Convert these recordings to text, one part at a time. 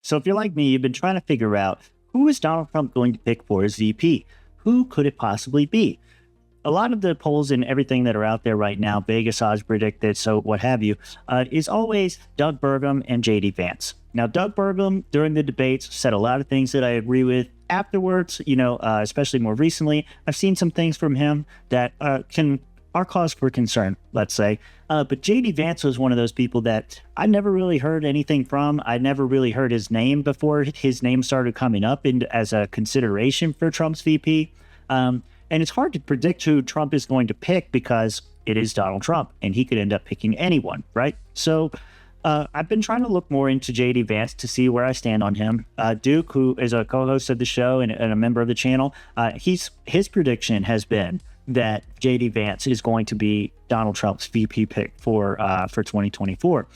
So if you're like me, you've been trying to figure out who is Donald Trump going to pick for his VP? Who could it possibly be? A lot of the polls and everything that are out there right now, Vegas odds predicted, so what have you, is always Doug Burgum and JD Vance. Now, Doug Burgum, during the debates, said a lot of things that I agree with. Afterwards, especially more recently, I've seen some things from him that are cause for concern, let's say. But JD Vance was one of those people that I never really heard anything from. I never really heard his name before his name started coming up as a consideration for Trump's VP. And it's hard to predict who Trump is going to pick because it is Donald Trump and he could end up picking anyone, right? So I've been trying to look more into JD Vance to see where I stand on him. Duke, who is a co-host of the show and a member of the channel, his prediction has been that JD Vance is going to be Donald Trump's VP pick for 2024.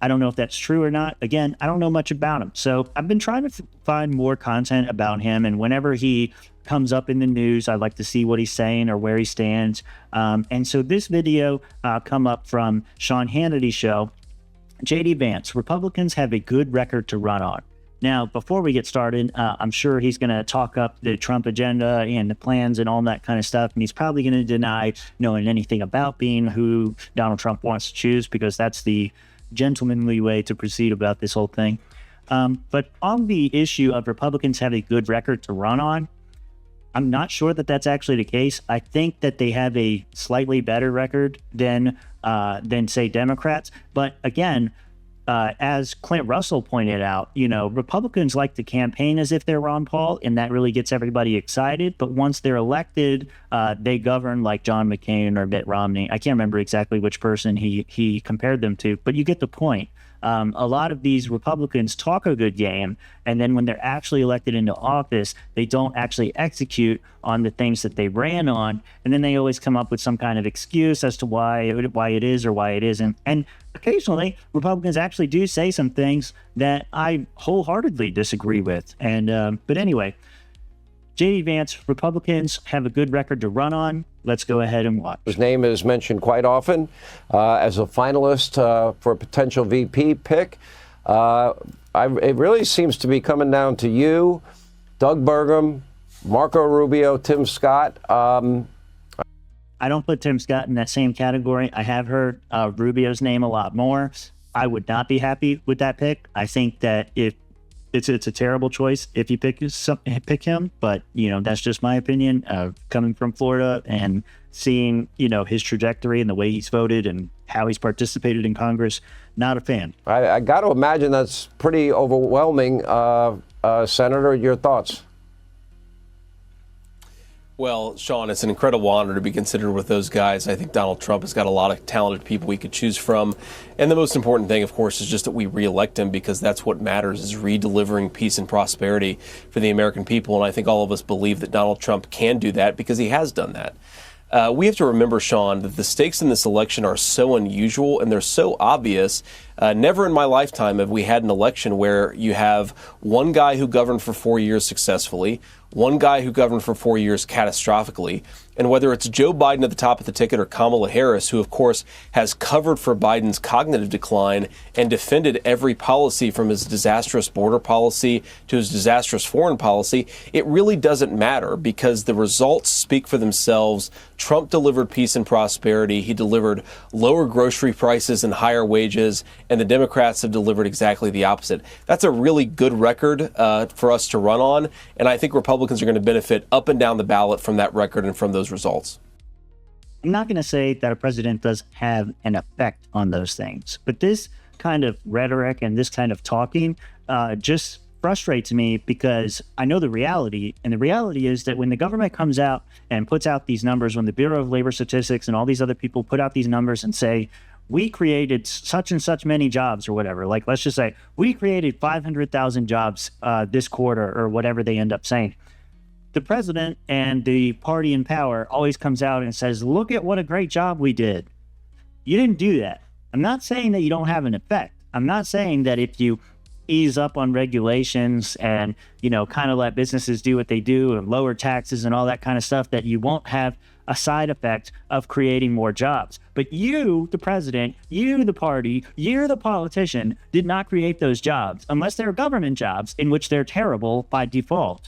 I don't know if that's true or not. Again, I don't know much about him. So I've been trying to find more content about him. And whenever he comes up in the news, I like to see what he's saying or where he stands. And so this video come up from Sean Hannity's show. JD Vance, Republicans have a good record to run on. Now, before we get started, I'm sure he's going to talk up the Trump agenda and the plans and all that kind of stuff. And he's probably going to deny knowing anything about being who Donald Trump wants to choose, because that's the gentlemanly way to proceed about this whole thing. But on the issue of Republicans have a good record to run on, I'm not sure that that's actually the case. I think that they have a slightly better record than say Democrats. But again, as Clint Russell pointed out, Republicans like to campaign as if they're Ron Paul, and that really gets everybody excited. But once they're elected, they govern like John McCain or Mitt Romney. I can't remember exactly which person he compared them to, but you get the point. A lot of these Republicans talk a good game, and then when they're actually elected into office, they don't actually execute on the things that they ran on, and then they always come up with some kind of excuse as to why it is or why it isn't. And occasionally, Republicans actually do say some things that I wholeheartedly disagree with. But anyway, JD Vance, Republicans have a good record to run on. Let's go ahead and watch. His name is mentioned quite often as a finalist for a potential VP pick. It really seems to be coming down to you, Doug Burgum, Marco Rubio, Tim Scott. I don't put Tim Scott in that same category. I have heard Rubio's name a lot more. I would not be happy with that pick. I think that if it's a terrible choice if you pick him, but that's just my opinion. Coming from Florida and seeing his trajectory and the way he's voted and how he's participated in Congress, not a fan. I got to imagine that's pretty overwhelming. Senator, your thoughts? Well, Sean, it's an incredible honor to be considered with those guys. I think Donald Trump has got a lot of talented people we could choose from. And the most important thing, of course, is just that we reelect him, because that's what matters, is re-delivering peace and prosperity for the American people. And I think all of us believe that Donald Trump can do that because he has done that. We have to remember, Sean, that the stakes in this election are so unusual and they're so obvious. Never in my lifetime have we had an election where you have one guy who governed for 4 years successfully, one guy who governed for 4 years catastrophically, and whether it's Joe Biden at the top of the ticket or Kamala Harris, who, of course, has covered for Biden's cognitive decline and defended every policy from his disastrous border policy to his disastrous foreign policy, it really doesn't matter because the results speak for themselves. Trump delivered peace and prosperity. He delivered lower grocery prices and higher wages, and the Democrats have delivered exactly the opposite. That's a really good record for us to run on, and I think Republicans are going to benefit up and down the ballot from that record and from those results. I'm not going to say that a president does have an effect on those things, but this kind of rhetoric and this kind of talking just frustrates me because I know the reality, and the reality is that when the government comes out and puts out these numbers, when the Bureau of Labor Statistics and all these other people put out these numbers and say, we created such and such many jobs or whatever, like let's just say we created 500,000 jobs this quarter or whatever they end up saying. The president and the party in power always comes out and says, look at what a great job we did. You didn't do that. I'm not saying that you don't have an effect. I'm not saying that if you ease up on regulations and, kind of let businesses do what they do and lower taxes and all that kind of stuff, that you won't have a side effect of creating more jobs. But you, the president, you, the party, you're the politician, did not create those jobs, unless they're government jobs, in which they're terrible by default.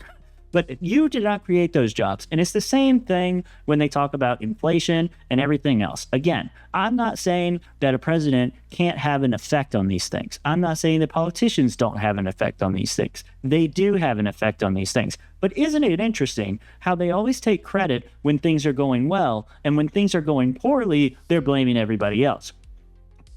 But you did not create those jobs. And it's the same thing when they talk about inflation and everything else. Again, I'm not saying that a president can't have an effect on these things. I'm not saying that politicians don't have an effect on these things. They do have an effect on these things. But isn't it interesting how they always take credit when things are going well, and when things are going poorly, they're blaming everybody else?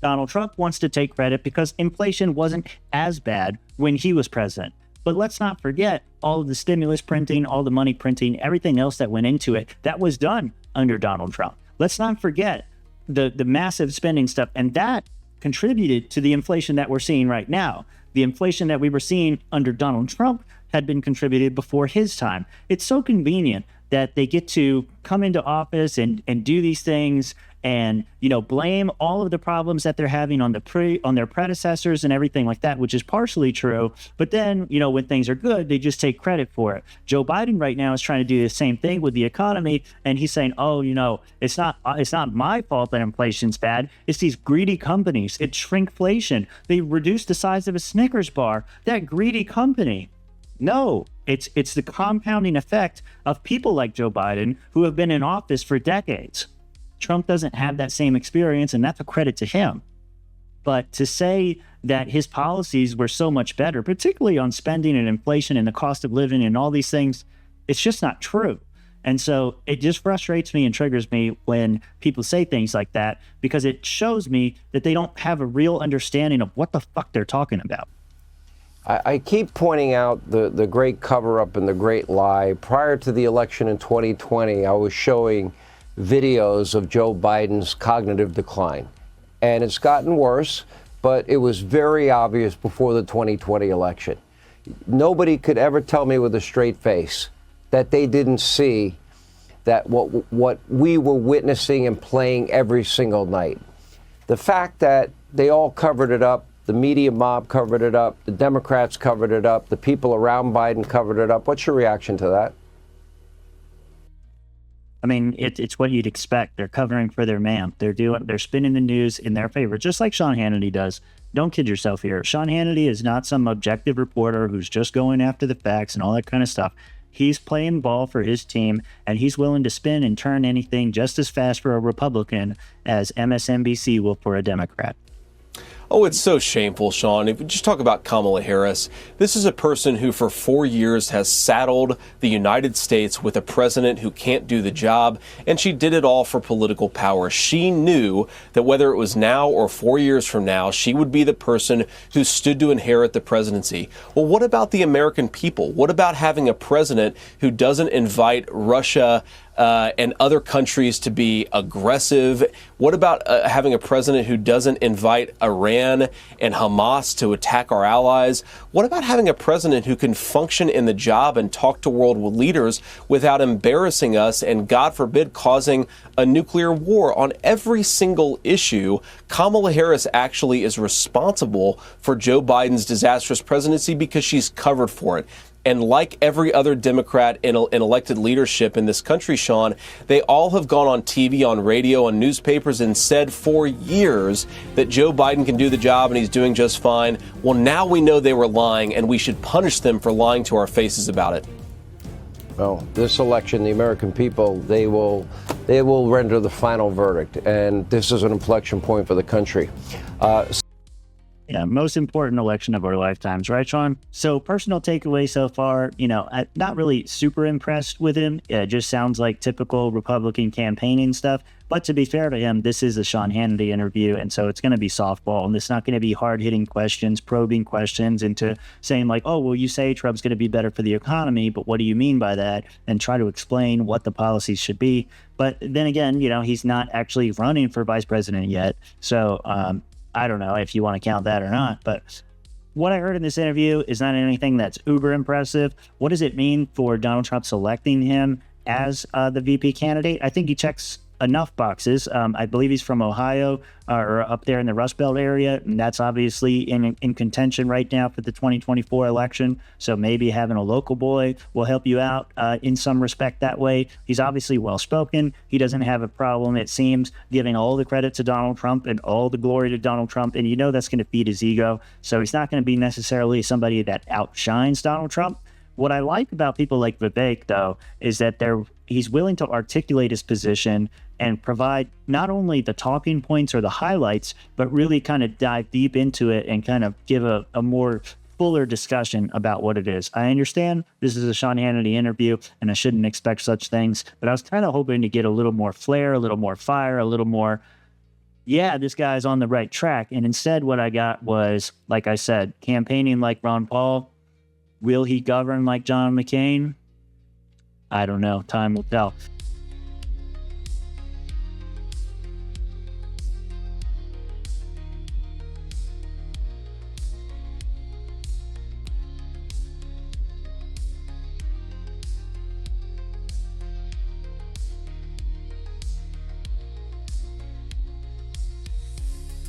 Donald Trump wants to take credit because inflation wasn't as bad when he was president. But let's not forget all of the stimulus printing, all the money printing, everything else that went into it, that was done under Donald Trump. Let's not forget the massive spending stuff. And that contributed to the inflation that we're seeing right now. The inflation that we were seeing under Donald Trump had been contributed before his time. It's so convenient that they get to come into office and do these things and, blame all of the problems that they're having on their predecessors and everything like that, which is partially true. But then, when things are good, they just take credit for it. Joe Biden right now is trying to do the same thing with the economy. And he's saying, it's not my fault that inflation's bad. It's these greedy companies. It's shrinkflation. They reduced the size of a Snickers bar. That greedy company. No, it's the compounding effect of people like Joe Biden who have been in office for decades. Trump doesn't have that same experience, and that's a credit to him. But to say that his policies were so much better, particularly on spending and inflation and the cost of living and all these things, it's just not true. And so it just frustrates me and triggers me when people say things like that, because it shows me that they don't have a real understanding of what the fuck they're talking about. I keep pointing out the great cover-up and the great lie. Prior to the election in 2020, I was showing videos of Joe Biden's cognitive decline. And it's gotten worse, but it was very obvious before the 2020 election. Nobody could ever tell me with a straight face that they didn't see that what we were witnessing and playing every single night. The fact that they all covered it up, the media mob covered it up, the Democrats covered it up, the people around Biden covered it up. What's your reaction to that? I mean, it's what you'd expect. They're covering for their man. They're spinning the news in their favor, just like Sean Hannity does. Don't kid yourself here. Sean Hannity is not some objective reporter who's just going after the facts and all that kind of stuff. He's playing ball for his team, and he's willing to spin and turn anything just as fast for a Republican as MSNBC will for a Democrat. Oh, it's so shameful, Sean. If we just talk about Kamala Harris, this is a person who for 4 years has saddled the United States with a president who can't do the job, and she did it all for political power. She knew that whether it was now or 4 years from now, she would be the person who stood to inherit the presidency. Well, what about the American people? What about having a president who doesn't invite Russia and other countries to be aggressive? What about having a president who doesn't invite Iran and Hamas to attack our allies? What about having a president who can function in the job and talk to world leaders without embarrassing us and, God forbid, causing a nuclear war? On every single issue, Kamala Harris actually is responsible for Joe Biden's disastrous presidency because she's covered for it. And like every other Democrat in elected leadership in this country, Sean, they all have gone on TV, on radio, on newspapers and said for years that Joe Biden can do the job and he's doing just fine. Well, now we know they were lying, and we should punish them for lying to our faces about it. Well, this election, the American people, they will render the final verdict. And this is an inflection point for the country. Yeah, most important election of our lifetimes, right, Sean? So personal takeaway so far, I'm not really super impressed with him. It just sounds like typical Republican campaigning stuff. But to be fair to him, this is a Sean Hannity interview, and so it's going to be softball, and it's not going to be hard-hitting questions, probing questions into saying like, oh, well, you say Trump's going to be better for the economy, but what do you mean by that? And try to explain what the policies should be. But then again, he's not actually running for vice president yet. So, I don't know if you want to count that or not, but what I heard in this interview is not anything that's uber impressive. What does it mean for Donald Trump selecting him as the VP candidate? I think he checks enough boxes. I believe he's from Ohio or up there in the Rust Belt area, and that's obviously in contention right now for the 2024 election. So maybe having a local boy will help you out in some respect that way. He's obviously well-spoken. He doesn't have a problem, it seems, giving all the credit to Donald Trump and all the glory to Donald Trump, and that's going to feed his ego. So he's not going to be necessarily somebody that outshines Donald Trump. What I like about people like Vivek, though, is that he's willing to articulate his position and provide not only the talking points or the highlights, but really kind of dive deep into it and kind of give a more fuller discussion about what it is. I understand this is a Sean Hannity interview and I shouldn't expect such things, but I was kind of hoping to get a little more flair, a little more fire, a little more, yeah, this guy's on the right track. And instead what I got was, like I said, campaigning like Ron Paul. Will he govern like John McCain? I don't know. Time will tell.